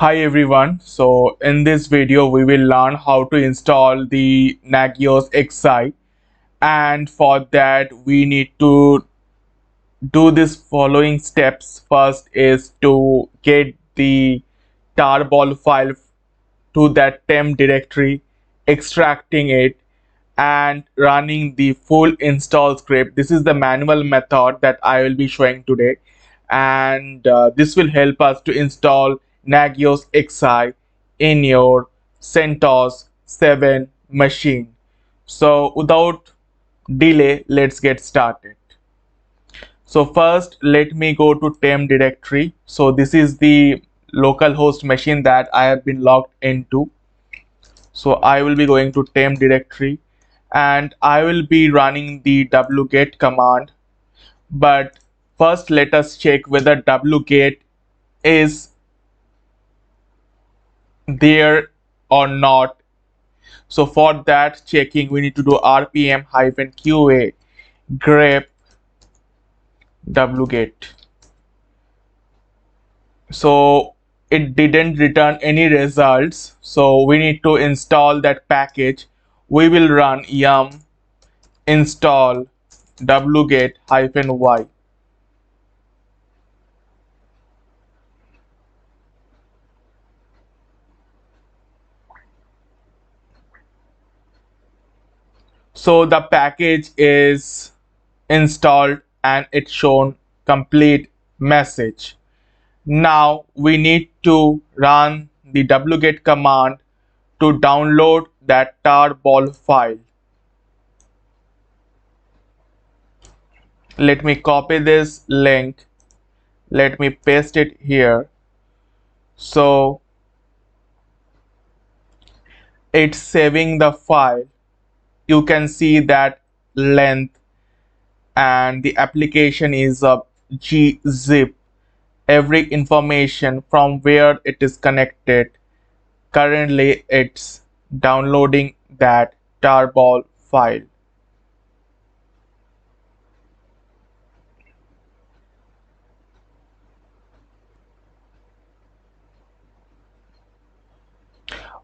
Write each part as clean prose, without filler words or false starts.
Hi everyone. So in this video we will learn how to install the Nagios Xi, and for that we need to do this following steps. First is to get the tarball file to that temp directory, extracting it and running the full install script. This is the manual method that I will be showing today, and this will help us to install Nagios Xi in your CentOS 7 machine. So without delay, let's get started. So first let me go to temp directory. So this is the localhost machine that I have been logged into. So I will be going to temp directory and I will be running the wget command. But first let us check whether wget is there or not. So for that checking we need to do rpm-qa grep wget. So it didn't return any results, so we need to install that package. We will run yum install wget-y. So the package is installed and it's shown complete message. Now we need to run the wget command to download that tarball file. Let me copy this link. Let me paste it here. So it's saving the file. You can see that length, and the application is a gzip. Every information from where it is connected. Currently it's downloading that tarball file.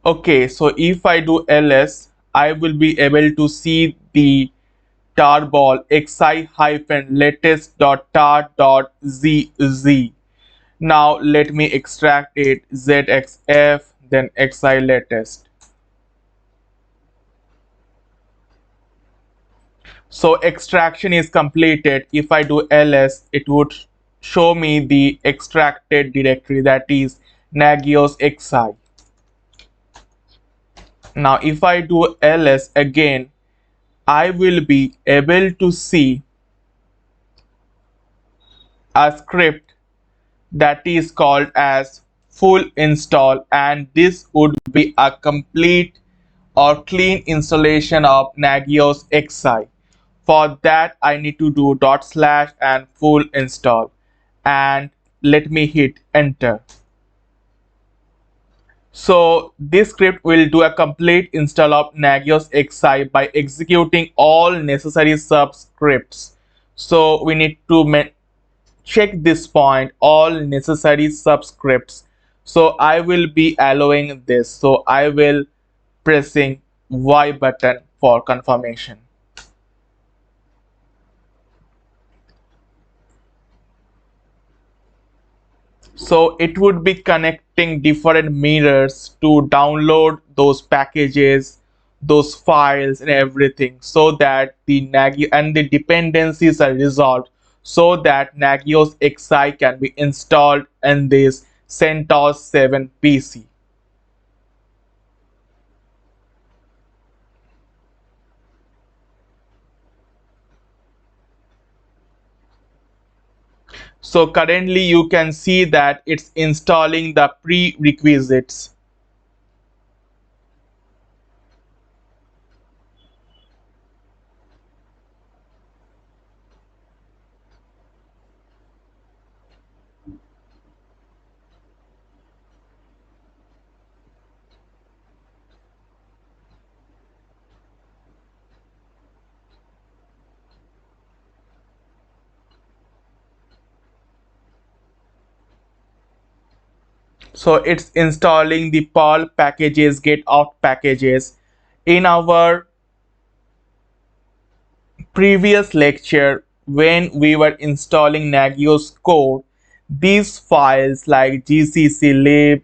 Okay, so if I do ls, I will be able to see the tarball xi-latest.tar.zz. Now let me extract it zxf then xi latest. So extraction is completed. If I do ls, it would show me the extracted directory, that is Nagios Xi. Now if I do ls again, I will be able to see a script that is called as full install, and this would be a complete or clean installation of Nagios Xi. For that I need to do / and full install, and let me hit enter. So this script will do a complete install of Nagios Xi by executing all necessary subscripts. So we need to check this point, all necessary subscripts. So I will be allowing this. So I will pressing Y button for confirmation. So it would be connecting different mirrors to download those packages, those files and everything, so that the Nagios and the dependencies are resolved, so that Nagios Xi can be installed in this CentOS 7 PC. So currently you can see that it's installing the prerequisites. So it's installing the perl packages, get out packages. In our previous lecture, when we were installing Nagios code, these files like gcc lib,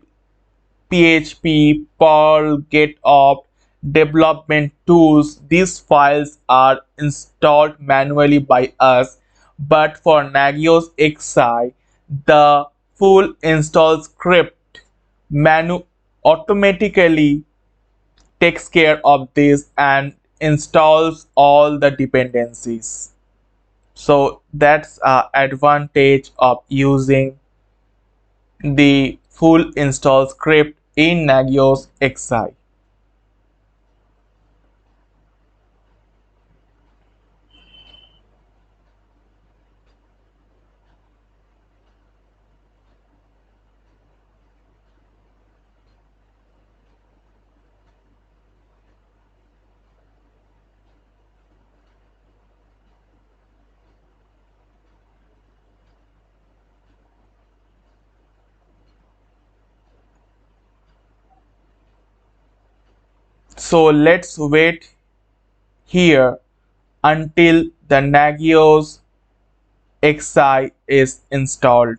php, perl, getopt, development tools, these files are installed manually by us. But for Nagios xi, the full install script automatically takes care of this and installs all the dependencies. So that's advantage of using the full install script in Nagios xi. So let's wait here until the Nagios xi is installed.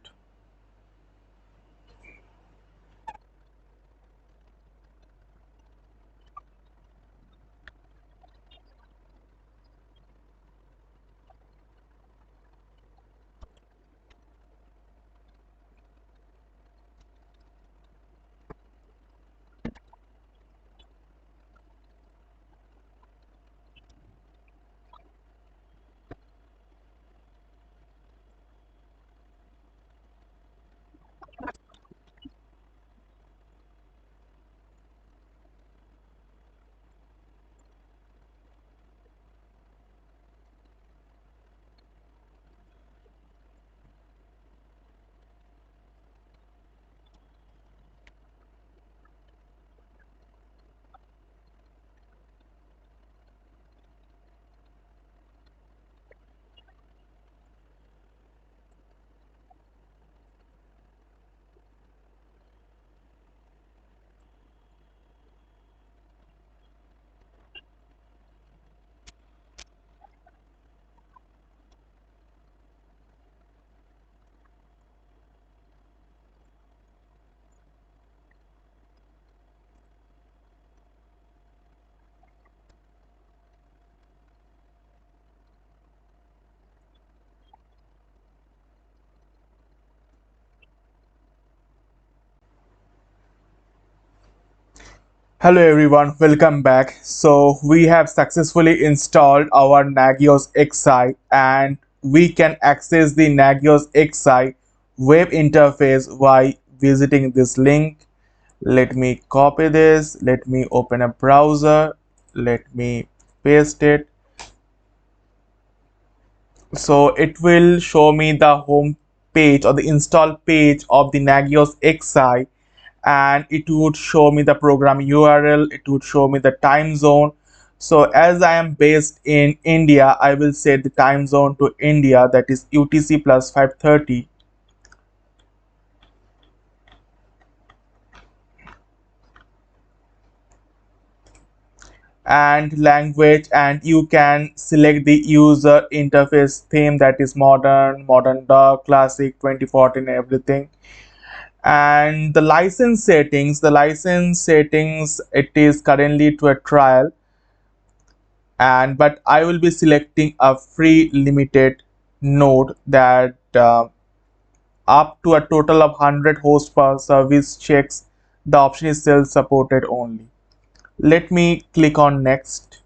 Hello everyone, welcome back. So we have successfully installed our Nagios xi and we can access the Nagios xi web interface by visiting this link. Let me copy this, let me open a browser, let me paste it. So it will show me the home page or the install page of the Nagios xi, and it would show me the program URL, it would show me the time zone. So as I am based in India, I will set the time zone to India, that is UTC plus 5:30. And language, and you can select the user interface theme, that is modern dark, classic, 2014, everything. And the license settings, it is currently to a trial, and but I will be selecting a free limited node that up to a total of 100 hosts per service checks. The option is self supported only. Let me click on next.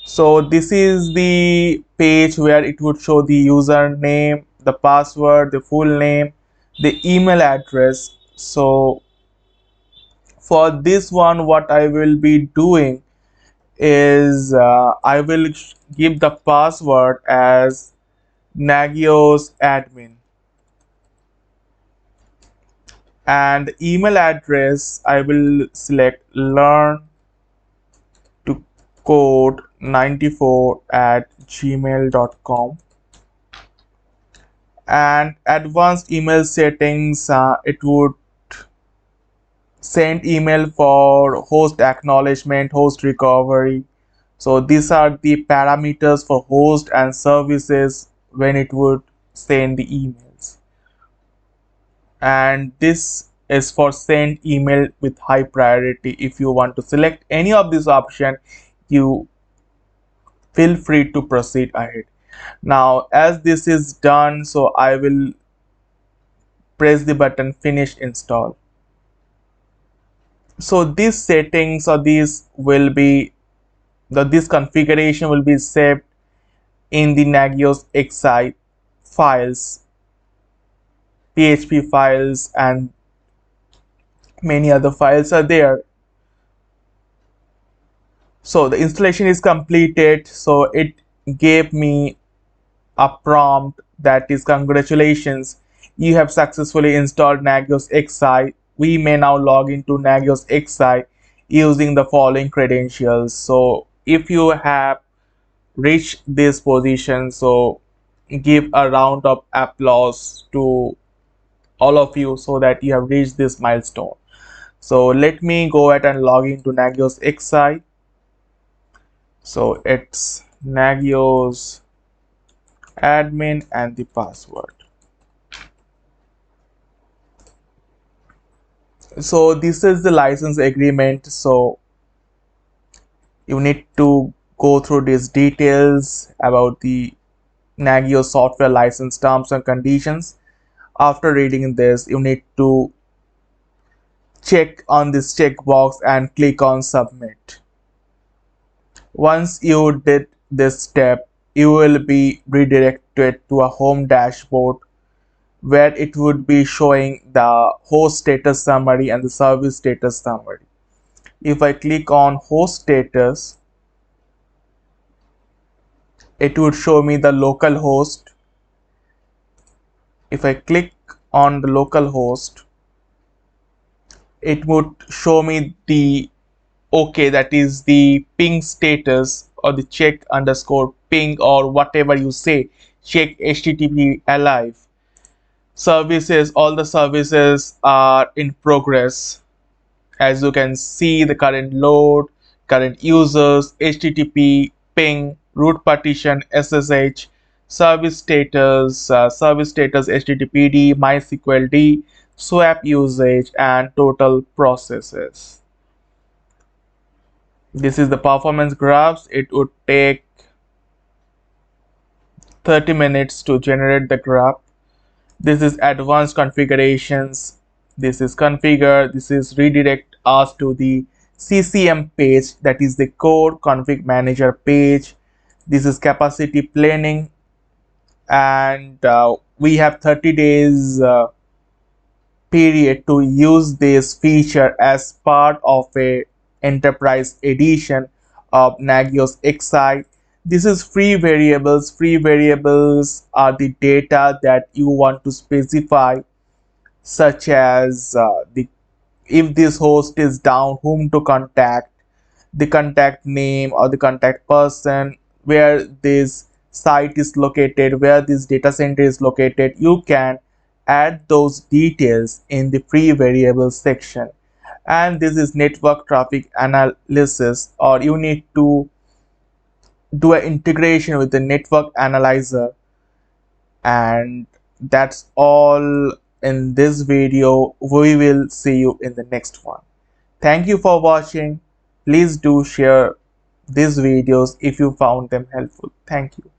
So this is the page where it would show the username, the password, the full name, the email address. So for this one, what I will be doing is I will give the password as Nagios admin, and email address I will select learn to code 94 at gmail.com. And advanced email settings, it would send email for host acknowledgement, host recovery. So these are the parameters for host and services when it would send the emails. And this is for send email with high priority. If you want to select any of this option, you feel free to proceed ahead. Now as this is done, so I will press the button finish install. So these settings or these will be this configuration will be saved in the Nagios XI files, PHP files, and many other files are there. So the installation is completed. So it gave me a prompt that is, congratulations, you have successfully installed Nagios XI. We may now log into Nagios XI using the following credentials. So if you have reached this position, so give a round of applause to all of you so that you have reached this milestone. So let me go ahead and log into Nagios XI. So it's Nagios admin and the password. So this is the license agreement. So you need to go through these details about the Nagios software license terms and conditions. After reading this, you need to check on this checkbox and click on submit. Once you did this step, you will be redirected to a home dashboard where it would be showing the host status summary and the service status summary. If I click on host status, it would show me the local host. If I click on the local host, it would show me the OK, that is the ping status or the check underscore ping or whatever you say, check HTTP alive. Services, all the services are in progress. As you can see, the current load, current users, HTTP, ping, root partition, SSH, service status, HTTPD, MySQLD, swap usage, and total processes. This is the performance graphs. It would take 30 minutes to generate the graph. This is advanced configurations. This is configure. This is redirect us to the CCM page, that is the core config manager page. This is capacity planning, and we have 30 days period to use this feature as part of a enterprise edition of Nagios XI. This is free variables. Free variables are the data that you want to specify, such as the if this host is down, whom to contact, the contact name or the contact person, where this site is located, where this data center is located. You can add those details in the free variables section. And this is network traffic analysis, or you need to do an integration with the network analyzer. And that's all in this video. We will see you in the next one. Thank you for watching. Please do share these videos if you found them helpful. Thank you.